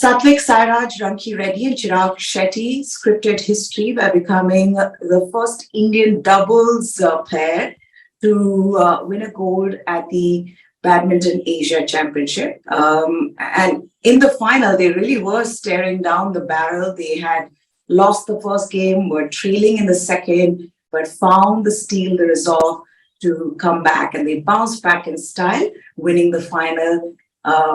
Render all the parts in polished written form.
Satwik-Sairaj, Rankireddy and Chirag Shetty scripted history by becoming the first Indian doubles pair to win a gold at the Badminton Asia Championship. And in the final, they really were staring down the barrel. They had lost the first game, were trailing in the second, but found the steel, the resolve to come back. And they bounced back in style, winning the final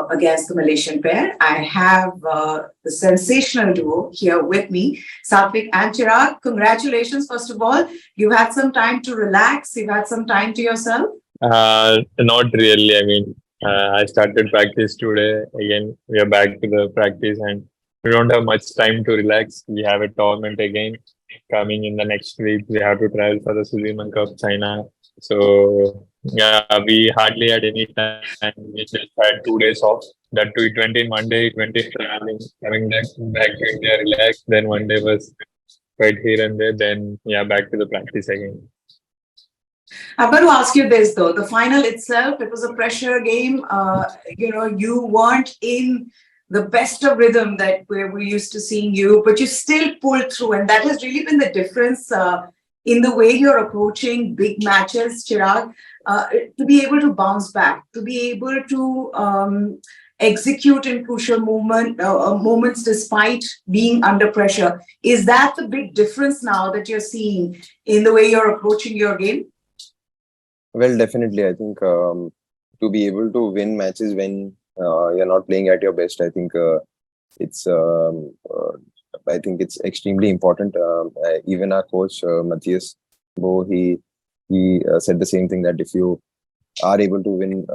against the Malaysian pair. I have the sensational duo here with me, Satwik and Chirag. Congratulations, first of all. You've had some time to relax. You've had some time to yourself. Not really. I mean, I started practice today. Again, we are back to the practice and we don't have much time to relax. We have a tournament again coming in the next week. We have to travel for the Suleiman Cup, China. So, yeah, we hardly had any time. We just had 2 days off. That T20 Monday, 20 traveling, coming back to India, relax. Then one day was quite here and there. Then, yeah, back to the practice again. I'm going to ask you this though. The final itself, it was a pressure game. You weren't in the best of rhythm that we're used to seeing you, but you still pulled through. And that has really been the difference in the way you're approaching big matches, Chirag, to be able to bounce back, to be able to execute in crucial moments despite being under pressure. Is that the big difference now that you're seeing in the way you're approaching your game? Well, definitely. I think to be able to win matches when you're not playing at your best, I think it's extremely important. Even our coach Matthias, he said the same thing, that if you are able to win,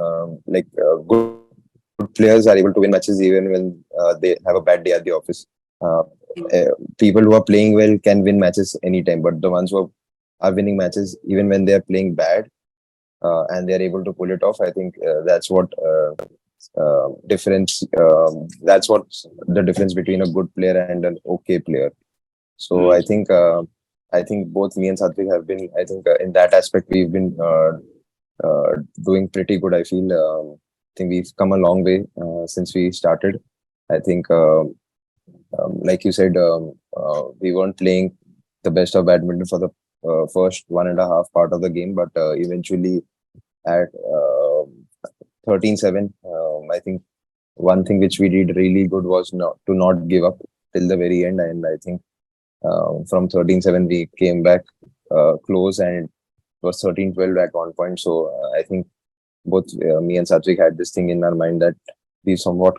good players are able to win matches even when they have a bad day at the office. People who are playing well can win matches anytime, but the ones who are winning matches even when they are playing bad and they are able to pull it off, I think that's what difference. That's what the difference between a good player and an okay player. So I think both me and Satwik have been. I think in that aspect we've been doing pretty good. I feel. I think we've come a long way since we started. I think, like you said, we weren't playing the best of badminton for the first 1.5 part of the game, but eventually at 13-7, I think one thing which we did really good was to not give up till the very end. And I think from 13-7 we came back close, and it was 13-12 at one point. So I think both me and Satwik had this thing in our mind that we somewhat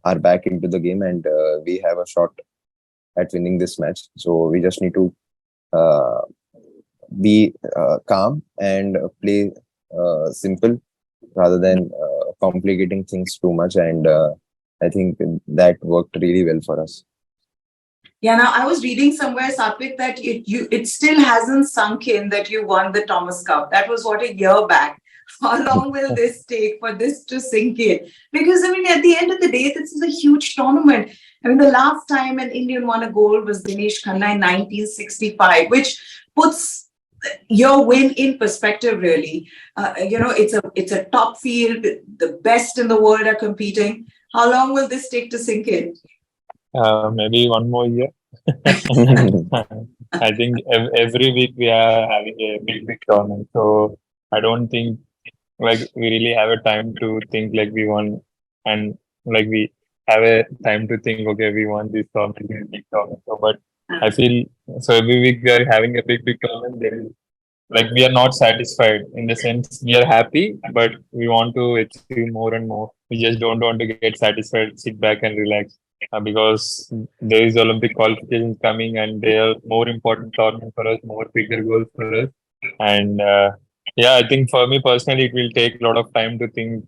are back into the game, and we have a shot at winning this match. So we just need to be calm and play simple rather than complicating things too much. And I think that worked really well for us. Yeah, now I was reading somewhere, Satwik, that it still hasn't sunk in that you won the Thomas Cup. That was what, a year back. How long will this take for this to sink in? Because, I mean, at the end of the day, this is a huge tournament. I mean, the last time an Indian won a gold was Dinesh Khanna in 1965, which puts your win in perspective, really. It's a top field. The best in the world are competing. How long will this take to sink in? Maybe one more year. I think every week we are having a big tournament. So I don't think we really have a time to think like we won, and like we have a time to think, okay, we won this tournament, big tournament. So, but I feel so every week we are having a big tournament. There is we are not satisfied, in the sense we are happy, but we want to achieve more and more. We just don't want to get satisfied, sit back and relax, because there is Olympic qualifications coming, and they are more important tournament for us, more bigger goals for us. And yeah, I think for me personally, it will take a lot of time to think,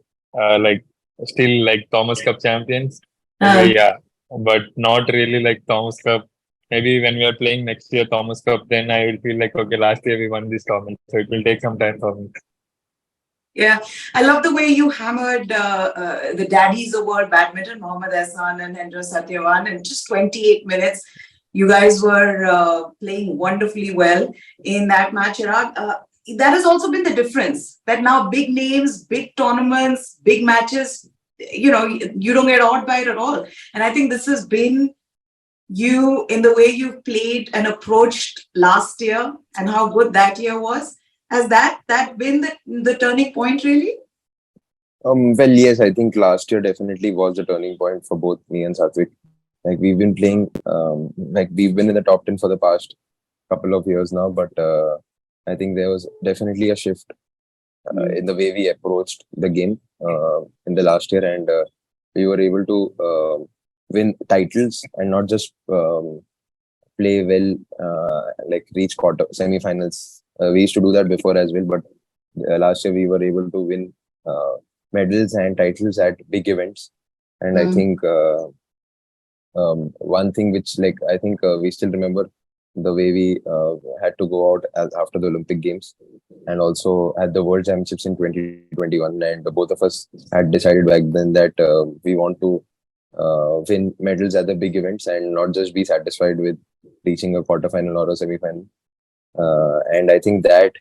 still like Thomas Cup champions. Yeah, but not really like Thomas Cup. Maybe when we are playing next year Thomas Cup, then I will feel like, okay, last year we won this tournament. So it will take some time for me. Yeah, I love the way you hammered the daddies of world badminton, Mohammad Ahsan and Hendra Satyavan, in just 28 minutes. You guys were playing wonderfully well in that match, Chirag. That has also been the difference, that now big names, big tournaments, big matches, you don't get awed by it at all. And I think this has been you in the way you've played and approached last year and how good that year was. Has that been the turning point really? Well, yes, I think last year definitely was the turning point for both me and Satwik. Like we've been playing, like we've been in the top 10 for the past couple of years now, but I think there was definitely a shift in the way we approached the game in the last year, and we were able to win titles and not just play well, like reach semi-finals. We used to do that before as well, but last year we were able to win medals and titles at big events. And I think one thing which, like, I think we still remember the way we had to go out after the Olympic Games and also at the World Championships in 2021. And both of us had decided back then that we want to win medals at the big events and not just be satisfied with reaching a quarterfinal or a semi-final. And I think that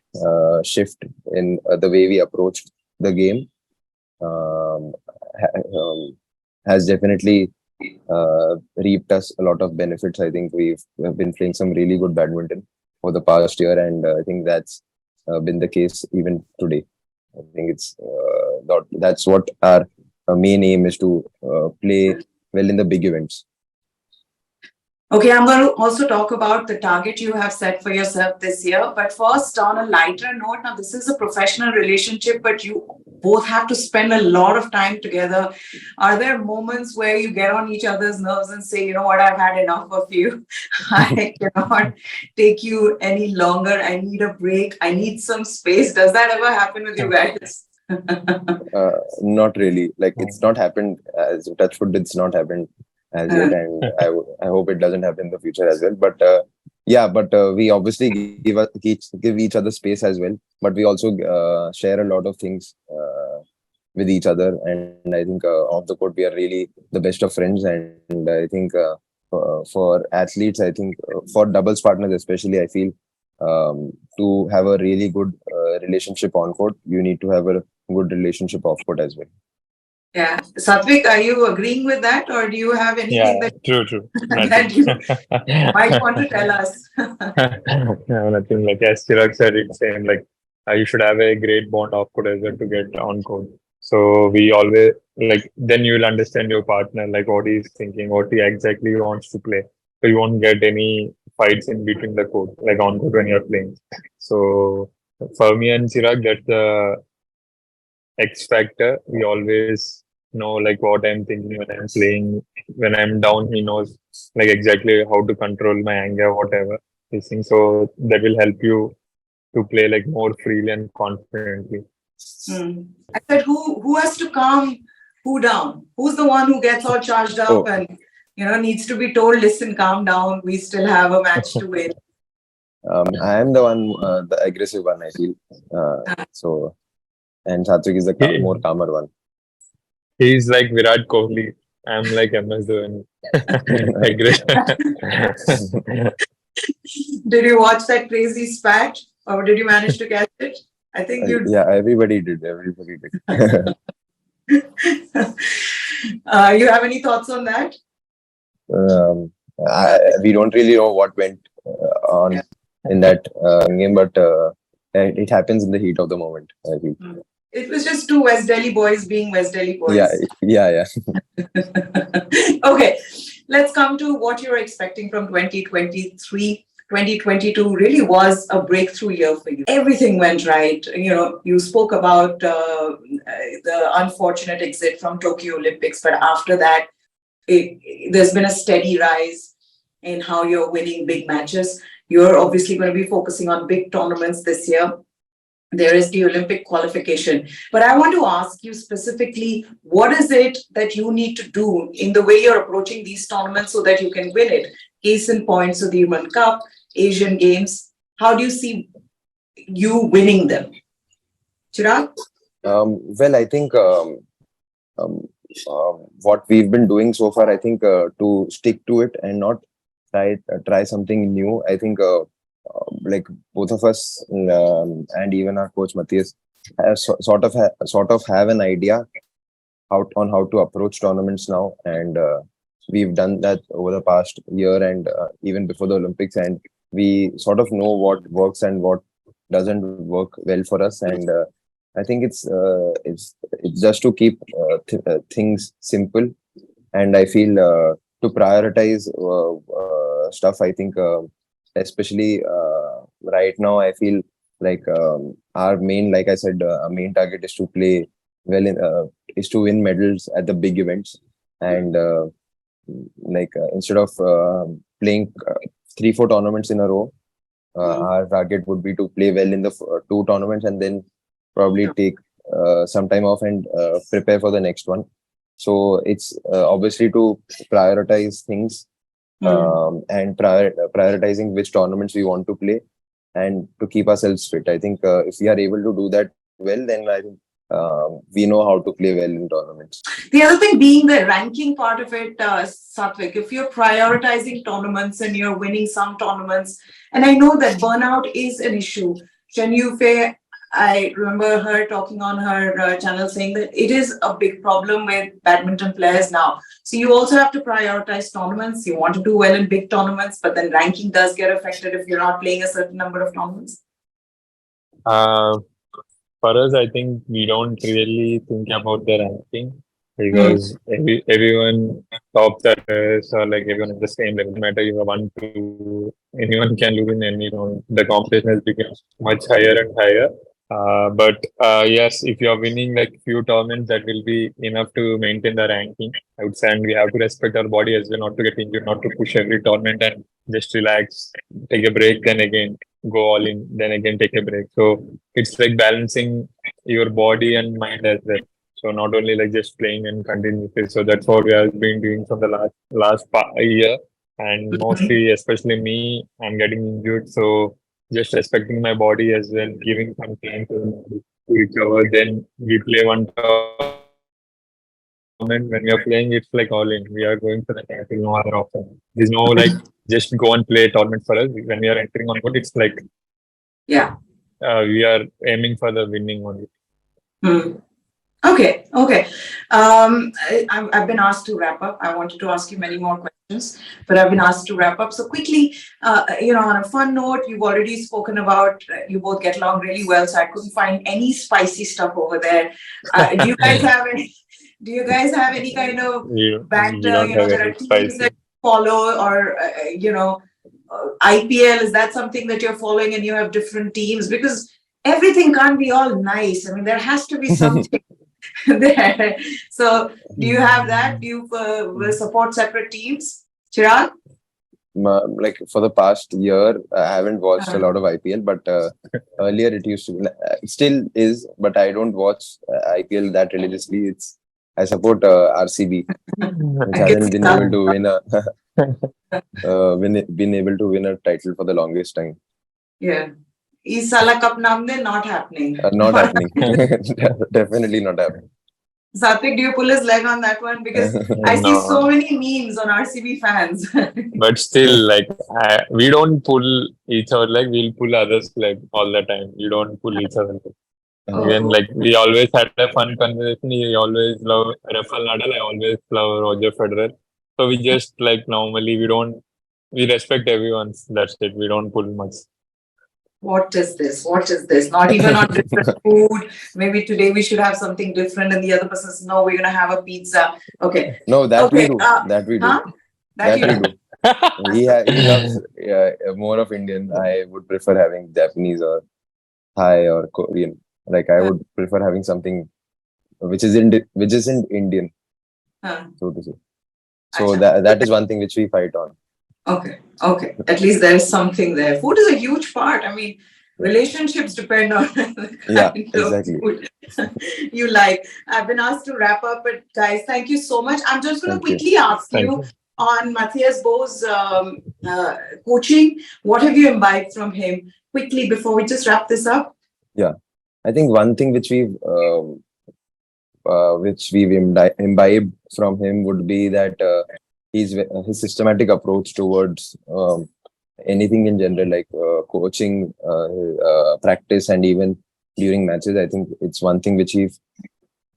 shift in the way we approached the game has definitely reaped us a lot of benefits. I think we've been playing some really good badminton for the past year, and I think that's been the case even today. I think it's that's what our main aim is, to play well in the big events. Okay, I'm going to also talk about the target you have set for yourself this year. But first, on a lighter note, now this is a professional relationship, but you both have to spend a lot of time together. Are there moments where you get on each other's nerves and say, you know what, I've had enough of you. I cannot take you any longer. I need a break. I need some space. Does that ever happen with you guys? Not really. Like, it's not happened as touch wood. It's not happened as yet, and I hope it doesn't happen in the future as well. But we obviously give each other space as well. But we also share a lot of things with each other, and I think off the court we are really the best of friends. And I think for athletes, I think for doubles partners especially, I feel to have a really good relationship on court, you need to have a good relationship off court as well. Yeah. Satwik, are you agreeing with that, or do you have anything true. that you might want to tell us? No, nothing. Like as Chirag said, it's same. Like you should have a great bond off court as well to get on court. So we always, like, then you will understand your partner, like what he's thinking, what he exactly wants to play. So you won't get any fights in between the court, like on court when you're playing. So for me and Chirag, that's the X factor. We always know like what I'm thinking when I'm playing. When I'm down, he knows like exactly how to control my anger, whatever. This thing. So that will help you to play like more freely and confidently. I said, who has to calm who down? Who's the one who gets all charged up and needs to be told, listen, calm down. We still have a match to win. I am the one, the aggressive one, I feel. So, and Satwik is the more calmer one. He's like Virat Kohli. I'm like MS Dhoni. Did you watch that crazy spat, or did you manage to catch it? I think you. Yeah, everybody did. You have any thoughts on that? We don't really know what went on in that game, but it happens in the heat of the moment, I think. It was just two West Delhi boys being West Delhi boys. Yeah. Okay, let's come to what you're expecting from 2023. 2022 really was a breakthrough year for you. Everything went right. You spoke about the unfortunate exit from Tokyo Olympics, but after that, there's been a steady rise in how you're winning big matches. You're obviously going to be focusing on big tournaments this year. There is the Olympic qualification. But I want to ask you specifically, what is it that you need to do in the way you're approaching these tournaments so that you can win it? Case in point, so the Human Cup, Asian Games, how do you see you winning them? Chirag? Well, I think what we've been doing so far, I think to stick to it and not try something new. I think like both of us and even our coach Matthias sort of have an idea how to approach tournaments now, and we've done that over the past year and even before the Olympics, and we sort of know what works and what doesn't work well for us. And I think it's just to keep things simple, and I feel to prioritize stuff. I think especially right now, I feel like our main, like I said, our main target is to play well is to win medals at the big events, and instead of playing 3-4 tournaments in a row, our target would be to play well in the 2 tournaments and then probably take some time off and prepare for the next one. So it's obviously to prioritize things, and prioritizing which tournaments we want to play and to keep ourselves fit. I think if we are able to do that well, then I think we know how to play well in tournaments. The other thing being the ranking part of it, Satwik, if you're prioritizing tournaments and you're winning some tournaments, and I know that burnout is an issue. Fei, I remember her talking on her channel saying that it is a big problem with badminton players now. So you also have to prioritize tournaments. You want to do well in big tournaments, but then ranking does get affected if you're not playing a certain number of tournaments. For us, I think we don't really think about the ranking because everyone tops at us, or like everyone at the same level. No matter you are 1, 2, anyone can lose in any round. The competition has become much higher and higher. But yes, if you are winning like few tournaments, that will be enough to maintain the ranking, I would say. And we have to respect our body as well, not to get injured, not to push every tournament and just relax, take a break, then again go all in, then again take a break. So it's like balancing your body and mind as well. So not only like just playing and continuously. So that's what we have been doing from the last year. And mostly, especially me, I'm getting injured. So just respecting my body as well, giving some time to recover. Then we play one tournament. When we are playing, it's like all in. We are going for the title, no other option. There's no like just go and play a tournament for us. When we are entering on board, it's like we are aiming for the winning only. Okay. I've been asked to wrap up. I wanted to ask you many more questions, but I've been asked to wrap up. So quickly, on a fun note, you've already spoken about you both get along really well, so I couldn't find any spicy stuff over there. Do you guys have any? Do you guys have any kind of banter? There are teams that follow, or IPL. Is that something that you're following, and you have different teams? Because everything can't be all nice. I mean, there has to be something there. So do you have that? Do you support separate teams? Chirag? Like for the past year, I haven't watched a lot of IPL, but earlier it used to be, it still is, but I don't watch IPL that religiously. I support RCB, which hasn't been able to win a title for the longest time. Yeah. Is Sala Cup Namde not happening? Not happening. Definitely not happening. Satwik, do you pull his leg on that one? Because I see so many memes on RCB fans. But still, like, we don't pull each other leg, we'll pull others' leg all the time. We don't pull each other leg. Again, like, we always had a fun conversation. He always love Rafael Nadal. I always love Roger Federer. So we just, like, normally we respect everyone's. That's it. We don't pull much. What is this? Not even on different food. Maybe today we should have something different, and the other person says, no, we're going to have a pizza. Okay. No, that we do. That we do. Huh? That we do. He loves more of Indian. I would prefer having Japanese or Thai or Korean. Like, I would prefer having something which isn't Indian, so to say. So that is one thing which we fight on. Okay. At least there is something there. Food is a huge part. I mean, relationships depend on exactly. Food you like. I've been asked to wrap up, but guys, thank you so much. I'm just going to quickly ask you on Matthias Bo's coaching. What have you imbibed from him? Quickly, before we just wrap this up. Yeah, I think one thing which we've imbibed from him would be that his systematic approach towards anything in general, like coaching, practice, and even during matches. I think it's one thing which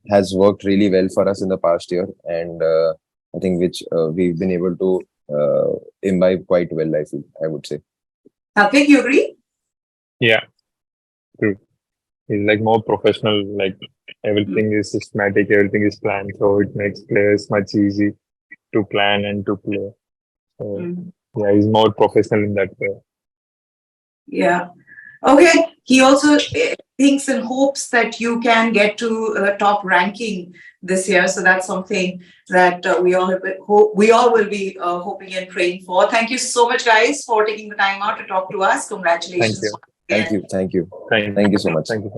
has worked really well for us in the past year, and I think which we've been able to imbibe quite well. I would say. Satwik, you agree? Yeah, true. He's like more professional, like everything is systematic, everything is planned, so it makes players much easy to plan and to play. So yeah, he's more professional in that way. Yeah. Okay. He also thinks and hopes that you can get to top ranking this year. So that's something that we all will be hoping and praying for. Thank you so much, guys, for taking the time out to talk to us. Congratulations. Thank you so much. Thank you. Thank you so much. Thank you.